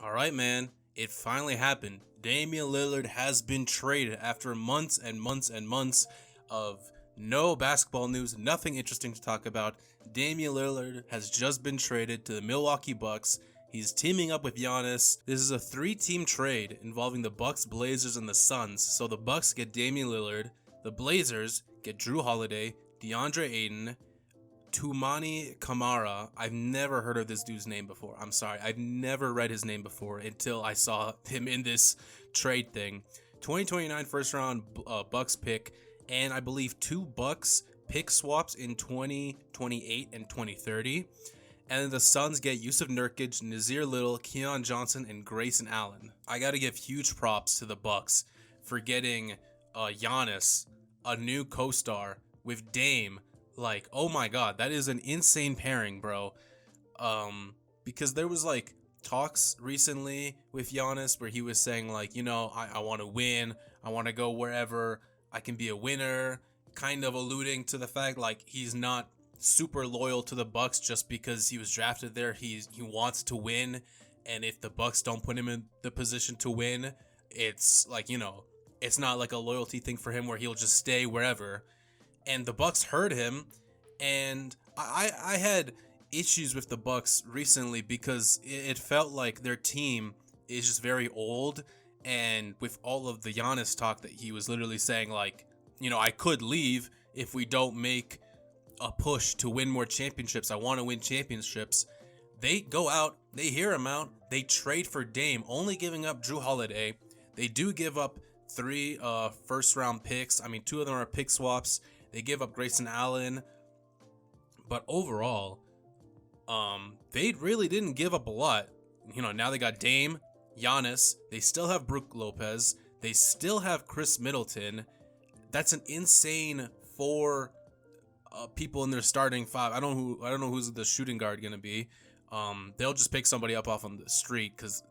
All right, man. It finally happened. Damian Lillard has been traded after months and months and months of no basketball news, nothing interesting to talk about. Damian Lillard has just been traded to the Milwaukee Bucks. He's teaming up with Giannis. This is a three-team trade involving the Bucks, Blazers, and the Suns. So the Bucks get Damian Lillard, the Blazers get Drew Holiday, DeAndre Ayton, Tumani Kamara. I've never heard of this dude's name before. I'm sorry. I've never read his name before until I saw him in this trade thing. 2029 first round Bucks pick, and I believe two Bucks pick swaps in 2028 and 2030. And then the Suns get Yusuf Nurkic, Nazir Little, Keon Johnson, and Grayson Allen. I got to give huge props to the Bucks for getting Giannis, a new co-star with Dame. Like, oh my god, that is an insane pairing, bro. Because there was like talks recently with Giannis where he was saying like, I want to win, I want to go wherever I can be a winner, kind of alluding to the fact like he's not super loyal to the Bucks just because he was drafted there. He wants to win, and if the Bucks don't put him in the position to win, it's like, it's not like a loyalty thing for him where he'll just stay wherever. And the Bucks heard him, and I had issues with the Bucks recently because it felt like their team is just very old, and with all of the Giannis talk that he was literally saying like, I could leave if we don't make a push to win more championships. I want to win championships. They go out, they hear him out, they trade for Dame, only giving up Drew Holiday. They do give up three first round picks. I mean, two of them are pick swaps. They give up Grayson Allen, but overall, they really didn't give up a lot. Now they got Dame, Giannis. They still have Brook Lopez. They still have Chris Middleton. That's an insane four people in their starting five. I don't know who's the shooting guard gonna be. They'll just pick somebody up off on the street because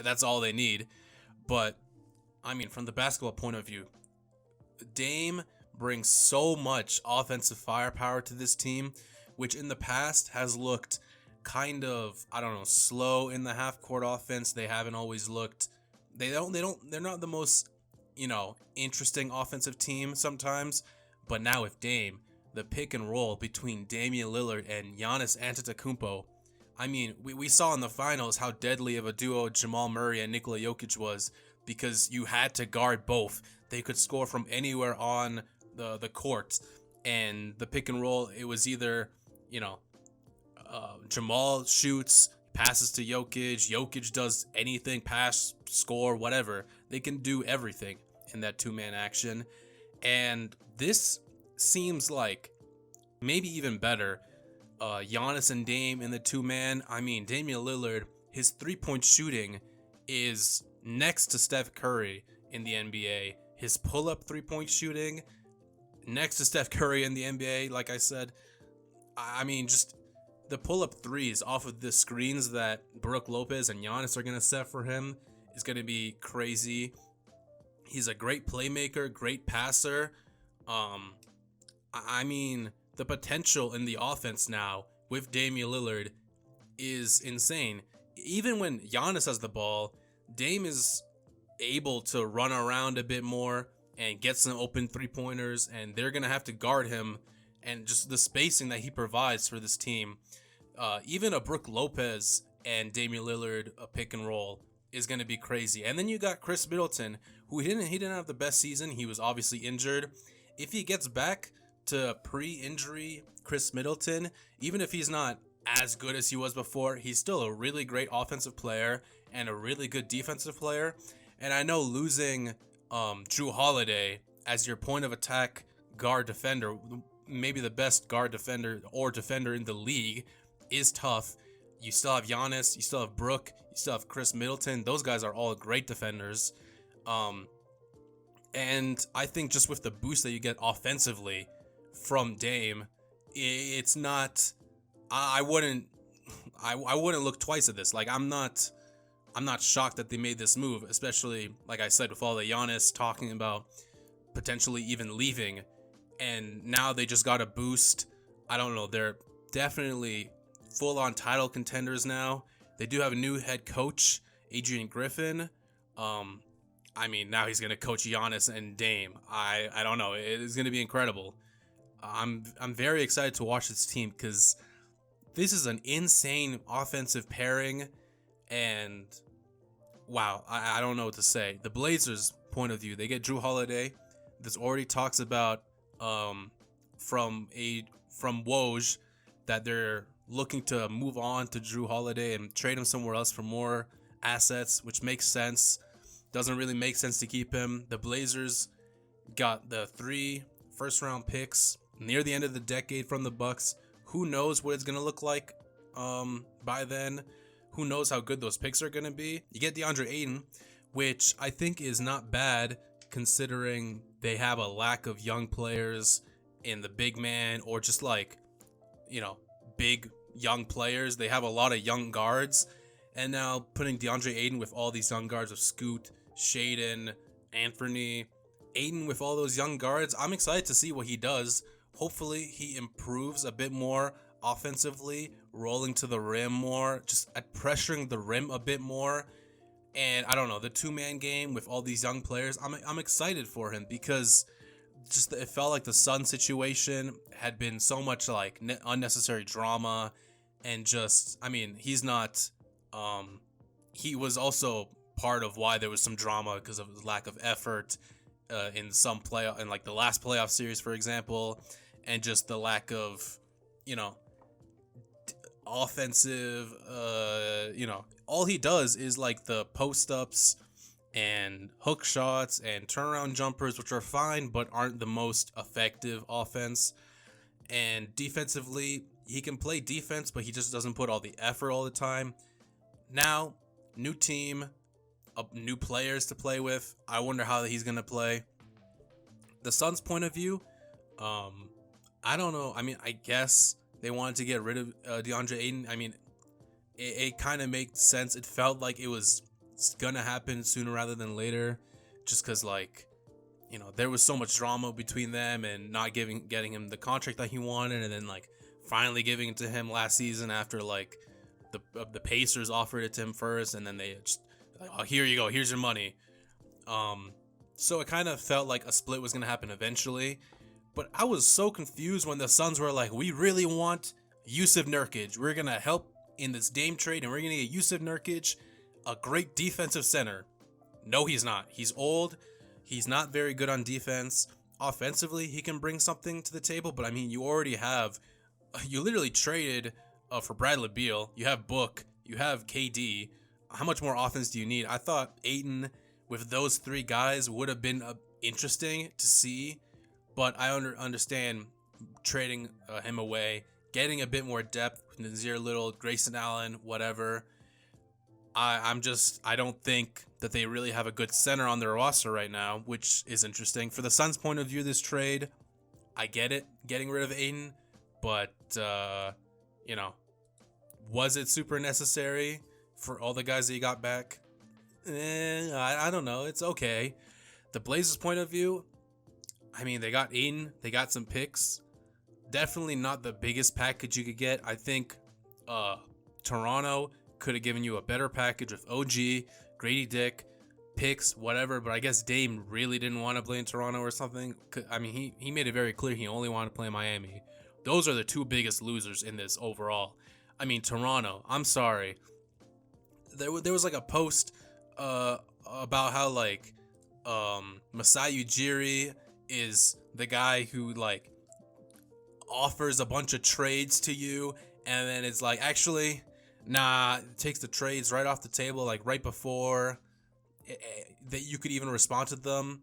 that's all they need. But I mean, from the basketball point of view, Dame brings so much offensive firepower to this team, which in the past has looked kind of, I don't know, slow in the half court offense. They haven't always looked, they're not the most, interesting offensive team sometimes. But now with Dame, the pick and roll between Damian Lillard and Giannis Antetokounmpo, I mean, we saw in the finals how deadly of a duo Jamal Murray and Nikola Jokic was because you had to guard both. They could score from anywhere on the court, and the pick and roll, it was either Jamal shoots, passes to Jokic does anything, pass, score, whatever. They can do everything in that two-man action, and this seems like maybe even better. Giannis and Dame in the two-man. I mean, Damian Lillard, his three-point shooting is next to Steph Curry in the NBA. His pull-up three-point shooting next to Steph Curry in the NBA, like I said. I mean, just the pull-up threes off of the screens that Brook Lopez and Giannis are going to set for him is going to be crazy. He's a great playmaker, great passer. I mean, the potential in the offense now with Damian Lillard is insane. Even when Giannis has the ball, Dame is able to run around a bit more and get some open three-pointers, and they're going to have to guard him, and just the spacing that he provides for this team. Even a Brook Lopez and Damian Lillard a pick and roll is going to be crazy. And then you got Chris Middleton, who he didn't have the best season. He was obviously injured. If he gets back to pre-injury Chris Middleton, even if he's not as good as he was before, he's still a really great offensive player and a really good defensive player. And I know losing Drew Holiday as your point of attack guard defender, maybe the best guard defender or defender in the league, is tough. You still have Giannis, you still have Brook, you still have Chris Middleton. Those guys are all great defenders. And I think just with the boost that you get offensively from Dame, it's not. I wouldn't look twice at this. Like I'm not shocked that they made this move, especially like I said with all the Giannis talking about potentially even leaving, and now they just got a boost. I don't know. They're definitely full-on title contenders now. They do have a new head coach Adrian Griffin. I mean, now he's gonna coach Giannis and Dame. I don't know. It's gonna be incredible. I'm very excited to watch this team because this is an insane offensive pairing, and wow, I don't know what to say. The Blazers' point of view, they get Drew Holiday. This already talks about from Woj that they're looking to move on to Drew Holiday and trade him somewhere else for more assets, which makes sense. Doesn't really make sense to keep him. The Blazers got the 3 first-round picks near the end of the decade from the Bucks. Who knows what it's gonna look like by then? Who knows how good those picks are gonna be? You get DeAndre Ayton, which I think is not bad considering they have a lack of young players in the big man or just like, big young players. They have a lot of young guards, and now putting DeAndre Ayton with all these young guards of Scoot, Shaden, Anthony, Ayton with all those young guards, I'm excited to see what he does. Hopefully he improves a bit more offensively, rolling to the rim more, just at pressuring the rim a bit more. And I don't know, the 2-man game with all these young players, I'm excited for him because just it felt like the Sun situation had been so much like unnecessary drama, and just, I mean, he's not he was also part of why there was some drama because of his lack of effort in some playoff, in like the last playoff series, for example, and just the lack of, offensive, all he does is like the post-ups and hook shots and turnaround jumpers, which are fine but aren't the most effective offense. And defensively, he can play defense, but he just doesn't put all the effort all the time. Now, new team, new players to play with. I wonder how he's gonna play. The Suns' point of view, I don't know. I mean, I guess they wanted to get rid of DeAndre Ayton. I mean, it kind of makes sense. It felt like it was gonna happen sooner rather than later, just because, like, there was so much drama between them and not getting him the contract that he wanted, and then like finally giving it to him last season after like the Pacers offered it to him first, and then they just like, oh, here you go, here's your money. So it kind of felt like a split was gonna happen eventually. But I was so confused when the Suns were like, we really want Yusuf Nurkic. We're going to help in this Dame trade, and we're going to get Yusuf Nurkic, a great defensive center. No, he's not. He's old. He's not very good on defense. Offensively, he can bring something to the table, but I mean, you literally traded for Bradley Beal. You have Book. You have KD. How much more offense do you need? I thought Ayton with those 3 guys would have been interesting to see. But I understand trading him away, getting a bit more depth with Nazir Little, Grayson Allen, whatever. I don't think that they really have a good center on their roster right now, which is interesting. For the Suns' point of view, this trade, I get it, getting rid of Ayton, but, was it super necessary for all the guys that you got back? I don't know. It's okay. The Blazers' point of view, I mean, they got Ayton, they got some picks. Definitely not the biggest package you could get. I think Toronto could have given you a better package with OG, Grady Dick, picks, whatever. But I guess Dame really didn't want to play in Toronto or something. I mean, he made it very clear he only wanted to play in Miami. Those are the 2 biggest losers in this overall. I mean, Toronto, I'm sorry. There was like a post about how like Masai Ujiri is the guy who like offers a bunch of trades to you, and then it's like, actually, nah, it takes the trades right off the table, like right before that you could even respond to them.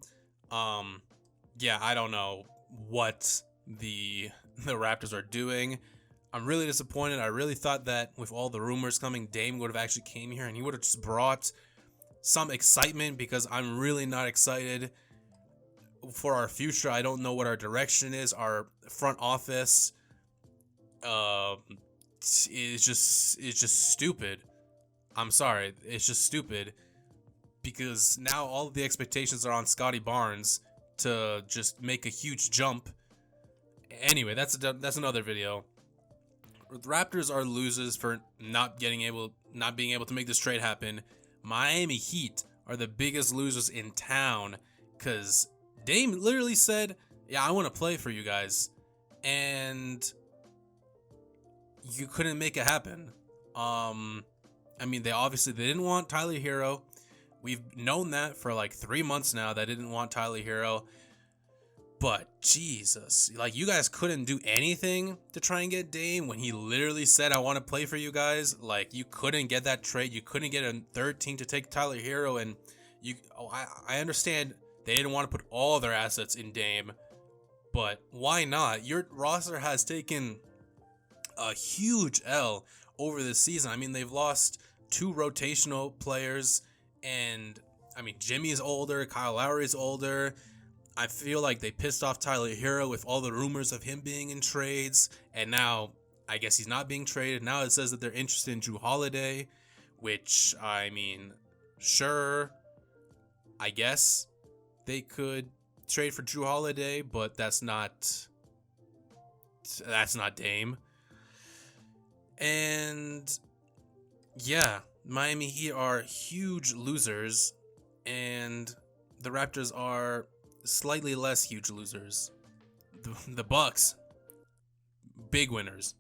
Yeah, I don't know what the Raptors are doing. I'm really disappointed. I really thought that with all the rumors coming, Dame would have actually came here and he would have just brought some excitement, because I'm really not excited for our future. I don't know what our direction is. Our front office is just stupid. I'm sorry, it's just stupid, because now all of the expectations are on Scotty Barnes to just make a huge jump. Anyway, that's another video. The Raptors are losers for not being able to make this trade happen. Miami Heat are the biggest losers in town because Dame literally said, "Yeah, I want to play for you guys," and you couldn't make it happen. I mean, they didn't want Tyler Hero. We've known that for like 3 months now. They didn't want Tyler Hero. But Jesus, like, you guys couldn't do anything to try and get Dame when he literally said, "I want to play for you guys." Like, you couldn't get that trade. You couldn't get a third team to take Tyler Hero. And I understand they didn't want to put all their assets in Dame, but why not? Your roster has taken a huge L over this season. I mean, they've lost 2 rotational players, and I mean, Jimmy's older, Kyle Lowry's older. I feel like they pissed off Tyler Hero with all the rumors of him being in trades, and now I guess he's not being traded. Now it says that they're interested in Drew Holiday, which, I mean, sure, I guess they could trade for Drew Holiday, but that's not Dame. And yeah, Miami Heat are huge losers, and the Raptors are slightly less huge losers. The Bucks, big winners.